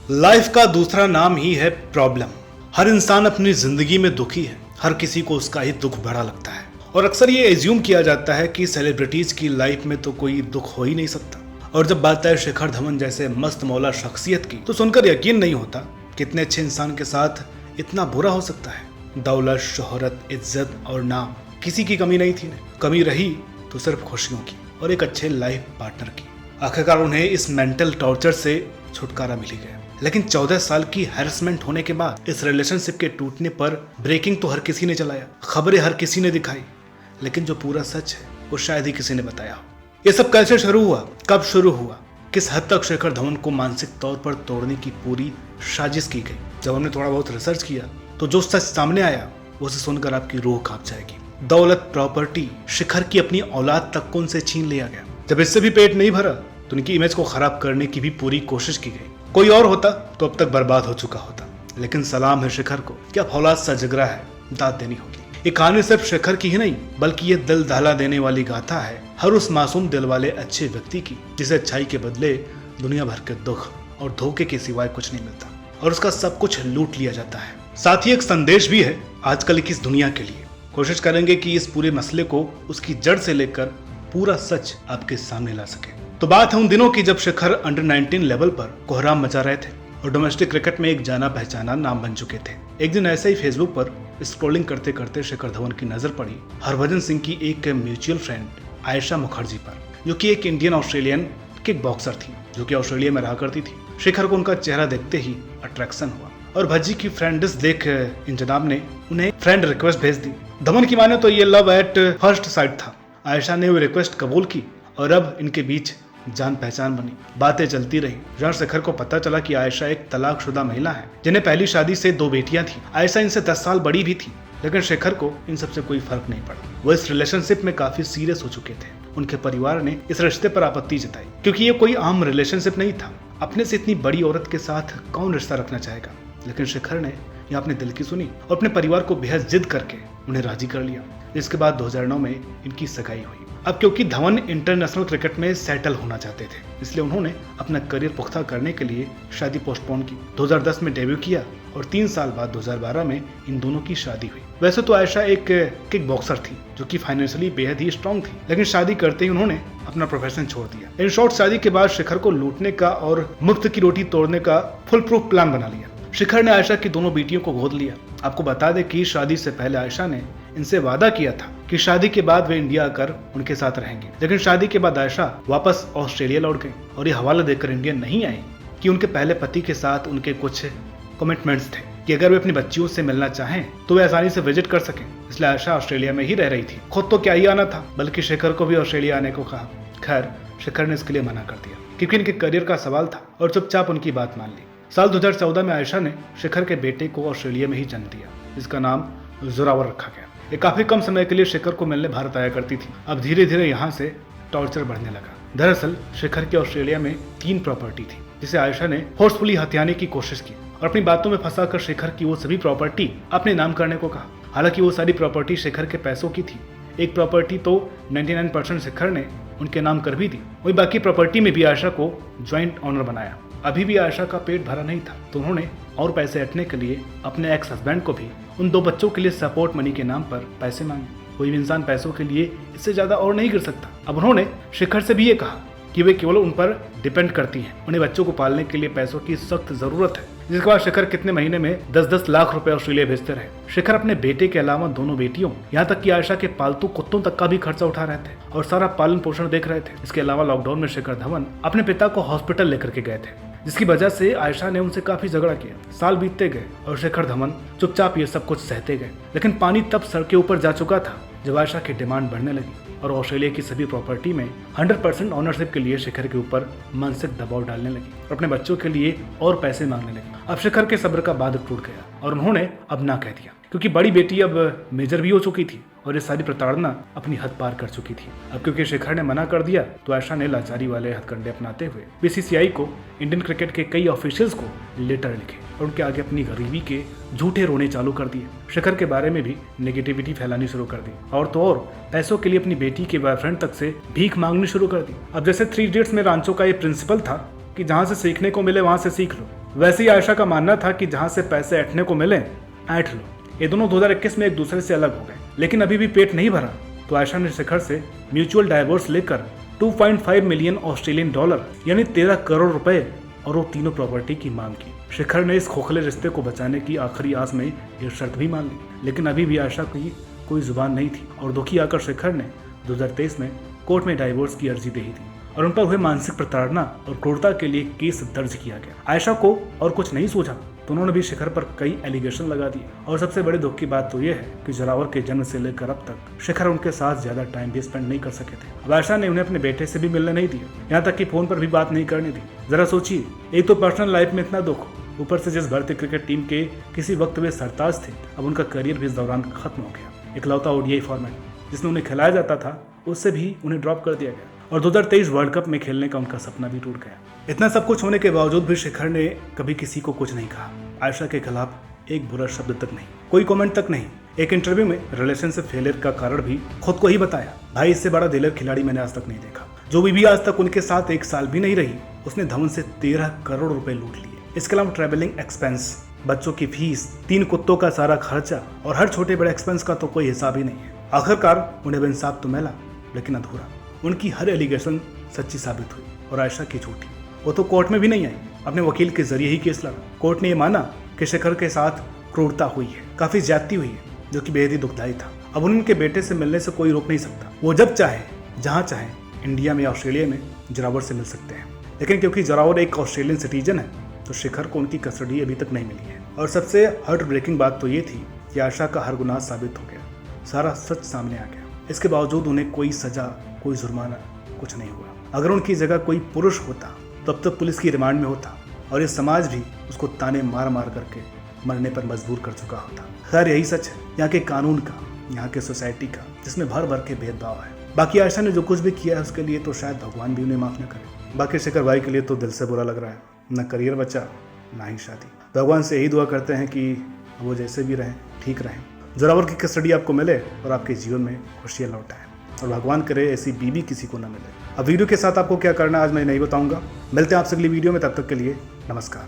Life का दूसरा नाम ही है प्रॉब्लम। हर इंसान अपनी जिंदगी में दुखी है, हर किसी को उसका ही दुख बड़ा लगता है और अक्सर ये एज्यूम किया जाता है कि सेलिब्रिटीज की लाइफ में तो कोई दुख हो ही नहीं सकता। और जब बात आए शिखर धवन जैसे मस्त मौला शख्सियत की तो सुनकर यकीन नहीं होता कितने अच्छे इंसान के साथ इतना बुरा हो सकता है। दौलत, शोहरत, इज्जत और नाम, किसी की कमी नहीं थी। कमी रही तो सिर्फ खुशियों की और एक अच्छे लाइफ पार्टनर की। आखिरकार उन्हें इस मेंटल टॉर्चर से छुटकारा मिल गया, लेकिन 14 साल की हैरेसमेंट होने के बाद इस रिलेशनशिप के टूटने पर ब्रेकिंग तो हर किसी ने चलाया, खबरें हर किसी ने दिखाई, लेकिन जो पूरा सच है वो शायद ही किसी ने बताया हो। ये सब कैसे शुरू हुआ, कब शुरू हुआ, किस हद तक शिखर धवन को मानसिक तौर पर तोड़ने की पूरी साजिश की गई। जब हमने थोड़ा बहुत रिसर्च किया तो जो सच सामने आया उसे सुनकर आपकी रूह कांप जाएगी। दौलत, प्रॉपर्टी, शिखर की अपनी औलाद तक को उनसे छीन लिया गया। जब इससे भी पेट नहीं भरा तो उनकी इमेज को खराब करने की भी पूरी कोशिश की गई। कोई और होता तो अब तक बर्बाद हो चुका होता, लेकिन सलाम है शिखर को कि अब औलाद सा जिगरा है, दाद देनी होगी। ये कहानी सिर्फ शिखर की ही नहीं बल्कि ये दिल दहला देने वाली गाथा है हर उस मासूम दिल वाले अच्छे व्यक्ति की जिसे अच्छाई के बदले दुनिया भर के दुख और धोखे के सिवाय कुछ नहीं मिलता और उसका सब कुछ लूट लिया जाता है। साथ ही एक संदेश भी है आजकल की इस दुनिया के लिए। कोशिश करेंगे कि इस पूरे मसले को उसकी जड़ से लेकर पूरा सच आपके सामने ला सके। तो बात है उन दिनों की जब शिखर अंडर 19 लेवल पर कोहराम मचा रहे थे और डोमेस्टिक क्रिकेट में एक जाना पहचाना नाम बन चुके थे। एक दिन ऐसे ही फेसबुक पर स्क्रॉलिंग करते करते शिखर धवन की नजर पड़ी हरभजन सिंह की एक म्यूचुअल फ्रेंड आयशा मुखर्जी पर, जो कि एक इंडियन ऑस्ट्रेलियन किक बॉक्सर थी जो कि ऑस्ट्रेलिया में रहा करती थी। शिखर को उनका चेहरा देखते ही अट्रैक्शन हुआ और भज्जी की फ्रेंड्स देख इन जनाब ने उन्हें फ्रेंड रिक्वेस्ट भेज दी। धवन की माने तो ये लव एट फर्स्ट साइट था। आयशा ने वो रिक्वेस्ट कबूल की और अब इनके बीच जान पहचान बनी। बातें चलती रही जहाँ शिखर को पता चला कि आयशा एक तलाकशुदा महिला है जिन्हें पहली शादी से 2 बेटियां थी। आयशा इनसे 10 साल बड़ी भी थी, लेकिन शिखर को इन सबसे कोई फर्क नहीं पड़ा। वो इस रिलेशनशिप में काफी सीरियस हो चुके थे। उनके परिवार ने इस रिश्ते पर आपत्ति जताई क्योंकि ये कोई आम रिलेशनशिप नहीं था। अपने से इतनी बड़ी औरत के साथ कौन रिश्ता रखना चाहेगा, लेकिन शिखर ने ये अपने दिल की सुनी और अपने परिवार को बेहद जिद करके उन्हें राजी कर लिया। इसके बाद 2009 में इनकी सगाई हुई। अब क्योंकि धवन इंटरनेशनल क्रिकेट में सेटल होना चाहते थे, इसलिए उन्होंने अपना करियर पुख्ता करने के लिए शादी पोस्टपोन की। 2010 में डेब्यू किया और 3 साल बाद 2012 में इन दोनों की शादी हुई। वैसे तो आयशा एक किक बॉक्सर थी जो कि फाइनेंशियली बेहद ही स्ट्रांग थी, लेकिन शादी करते ही उन्होंने अपना प्रोफेशन छोड़ दिया। इन शॉर्ट शादी के बाद शिखर को लूटने का और मुफ्त की रोटी तोड़ने का फुल प्रूफ प्लान बना लिया। शिखर ने आयशा की दोनों बेटियों को गोद लिया। आपको बता दें कि शादी से पहले आयशा ने इनसे वादा किया था कि शादी के बाद वे इंडिया आकर उनके साथ रहेंगे, लेकिन शादी के बाद आयशा वापस ऑस्ट्रेलिया लौट गई और ये हवाला देकर इंडिया नहीं आई कि उनके पहले पति के साथ उनके कुछ कमिटमेंट्स थे कि अगर वे अपनी बच्चियों से मिलना चाहें तो वे आसानी से विजिट कर सकें। इसलिए आयशा ऑस्ट्रेलिया में ही रह रही थी। खुद तो क्या ही आना था, बल्कि शिखर को भी ऑस्ट्रेलिया आने को कहा। खैर, शिखर ने इसके लिए मना कर दिया क्योंकि इनके करियर का सवाल था और चुपचाप उनकी बात मान ली। साल 2014 में आयशा ने शिखर के बेटे को ऑस्ट्रेलिया में ही जन्म दिया, जिसका नाम जोरावर रखा गया। ये काफी कम समय के लिए शिखर को मिलने भारत आया करती थी। अब धीरे धीरे यहाँ से टॉर्चर बढ़ने लगा। दरअसल शिखर की ऑस्ट्रेलिया में 3 प्रॉपर्टी थी जिसे आयशा ने फोर्सफुली हथियाने की कोशिश की और अपनी बातों में फंसाकर शिखर की वो सभी प्रॉपर्टी अपने नाम करने को कहा। हालांकि वो सारी प्रॉपर्टी शिखर के पैसों की थी। एक प्रॉपर्टी तो 99% शिखर ने उनके नाम कर भी दी, वही बाकी प्रॉपर्टी में भी आयशा को ज्वाइंट ऑनर बनाया। अभी भी आयशा का पेट भरा नहीं था तो उन्होंने और पैसे हटने के लिए अपने एक्स हस्बैंड को भी उन 2 बच्चों के लिए सपोर्ट मनी के नाम पर पैसे मांगे। कोई भी इंसान पैसों के लिए इससे ज्यादा और नहीं गिर सकता। अब उन्होंने शिखर से भी ये कहा कि वे केवल उन पर डिपेंड करती हैं, उन्हें बच्चों को पालने के लिए पैसों की सख्त जरूरत है। जिसके बाद शिखर कितने महीने में 10-10 लाख रुपए ऑस्ट्रेलिया भेजते रहे। शिखर अपने बेटे के अलावा दोनों बेटियों, यहाँ तक कि आयशा के पालतू कुत्तों तक का भी खर्चा उठा रहे थे और सारा पालन पोषण देख रहे थे। इसके अलावा लॉकडाउन में शिखर धवन अपने पिता को हॉस्पिटल लेकर के गए थे, जिसकी वजह से आयशा ने उनसे काफी झगड़ा किया। साल बीतते गए और शिखर धवन चुपचाप ये सब कुछ सहते गए, लेकिन पानी तब सर के ऊपर जा चुका था जब आयशा की डिमांड बढ़ने लगी और ऑस्ट्रेलिया की सभी प्रॉपर्टी में 100% ऑनरशिप के लिए शिखर के ऊपर मानसिक दबाव डालने लगी और अपने बच्चों के लिए और पैसे मांगने लगी। अब शिखर के सब्र का बांध टूट गया और उन्होंने अब ना कह दिया क्योंकि बड़ी बेटी अब मेजर भी हो चुकी थी और ये सारी प्रताड़ना अपनी हद पार कर चुकी थी। अब क्योंकि शिखर ने मना कर दिया तो आयशा ने लाचारी वाले हथकंडे अपनाते हुए बीसीसीआई को, इंडियन क्रिकेट के कई ऑफिशियल्स को लेटर लिखे और उनके आगे अपनी गरीबी के झूठे रोने चालू कर दिए। शिखर के बारे में भी नेगेटिविटी फैलानी शुरू कर दी और तो और पैसों के लिए अपनी बेटी के बॉयफ्रेंड तक से भीख मांगनी शुरू कर दी। अब जैसे 3 इडियट्स में रांचो का ये प्रिंसिपल था कि जहाँ से सीखने को मिले वहाँ से सीख लो, वैसे ही आयशा का मानना था कि जहां से पैसे ऐंठने को मिले ऐंठ लो। ये दोनों 2021 में एक दूसरे से अलग हो गए, लेकिन अभी भी पेट नहीं भरा तो आयशा ने शिखर से म्यूचुअल डाइवोर्स लेकर 2.5 मिलियन ऑस्ट्रेलियन डॉलर यानी 13 करोड़ रुपए और वो तीनों प्रॉपर्टी की मांग की। शिखर ने इस खोखले रिश्ते को बचाने की आखिरी आस में ये शर्त भी मान ली, लेकिन अभी भी आयशा की कोई जुबान नहीं थी और दुखी आकर शिखर ने 2023 में कोर्ट में डाइवोर्स की अर्जी दी थी और उन पर हुए मानसिक प्रताड़ना और क्रूरता के लिए केस दर्ज किया गया। आयशा को और कुछ नहीं सूझा तो उन्होंने भी शिखर पर कई एलिगेशन लगा दिए और सबसे बड़े दुख की बात तो यह है कि जोरावर के जन्म से लेकर अब तक शिखर उनके साथ ज्यादा टाइम भी स्पेंड नहीं कर सके थे। अब आयशा ने उन्हें अपने बेटे से भी मिलने नहीं दिया, यहाँ तक कि फोन पर भी बात नहीं करने दी। जरा सोचिए, एक तो पर्सनल लाइफ में इतना दुख, ऊपर से जिस भारतीय क्रिकेट टीम के किसी वक्त वे सरताज थे, अब उनका करियर भी इस दौरान खत्म हो गया। इकलौता ओडीआई फॉर्मेट जिसमें उन्हें खिलाया जाता था उससे भी उन्हें ड्रॉप कर दिया गया और 2023 वर्ल्ड कप में खेलने का उनका सपना भी टूट गया। इतना सब कुछ होने के बावजूद भी शिखर ने कभी किसी को कुछ नहीं कहा। आयशा के खिलाफ एक बुरा शब्द तक नहीं, कोई कमेंट तक नहीं। एक इंटरव्यू में रिलेशनशिप फेलियर का कारण भी खुद को ही बताया, भाई इससे बड़ा दिलेर खिलाड़ी मैंने आज तक नहीं देखा। जो बीबी आज तक उनके साथ 1 साल भी नहीं रही, उसने धवन से 13 करोड़ रुपए लूट लिए। इसके अलावा ट्रैवलिंग एक्सपेंस, बच्चों की फीस, 3 कुत्तों का सारा खर्चा और हर छोटे बड़े एक्सपेंस का तो कोई हिसाब ही नहीं है। आखिरकार उन्हें इंसाफ तो मिला लेकिन अधूरा। उनकी हर एलिगेशन सच्ची साबित हुई और आयशा की झूठी। वो तो कोर्ट में भी नहीं आई, अपने वकील के जरिए ही केस लड़ा। कोर्ट ने ये माना कि शिखर के साथ क्रूरता हुई है, काफी ज्यादती हुई है, जो कि बेहद ही दुखदायी था। अब उनके बेटे से मिलने से कोई रोक नहीं सकता। वो जब चाहे जहां चाहे इंडिया में या ऑस्ट्रेलिया में जोरावर से मिल सकते हैं, लेकिन क्योंकि जोरावर एक ऑस्ट्रेलियन सिटीजन है तो शिखर को उनकी कस्टडी अभी तक नहीं मिली है। और सबसे हार्ट ब्रेकिंग बात तो ये थी कि आयशा का हर गुनाह साबित हो गया, सारा सच सामने आ गया। इसके बावजूद उन्हें कोई सजा, कोई जुर्माना कुछ नहीं हुआ। अगर उनकी जगह कोई पुरुष होता तो अब तक पुलिस की रिमांड में होता और ये समाज भी उसको ताने मार मार करके मरने पर मजबूर कर चुका होता। खैर यही सच है यहाँ के कानून का, यहाँ के सोसाइटी का, जिसमें भर भर के भेदभाव है। बाकी आयशा ने जो कुछ भी किया है उसके लिए तो शायद भगवान भी उन्हें माफ न करे। बाकी शिखर भाई के लिए तो दिल से बुरा लग रहा है, ना करियर बचा ना ही शादी। भगवान से यही दुआ करते हैं कि वो जैसे भी रहें ठीक रहें, जोरावर की कस्टडी आपको मिले और आपके जीवन में खुशियाँ लौट आए और भगवान करे ऐसी बीवी किसी को ना मिले। अब वीडियो के साथ आपको क्या करना है आज मैं नहीं बताऊंगा। मिलते हैं आपसे अगली वीडियो में, तब तक के लिए नमस्कार।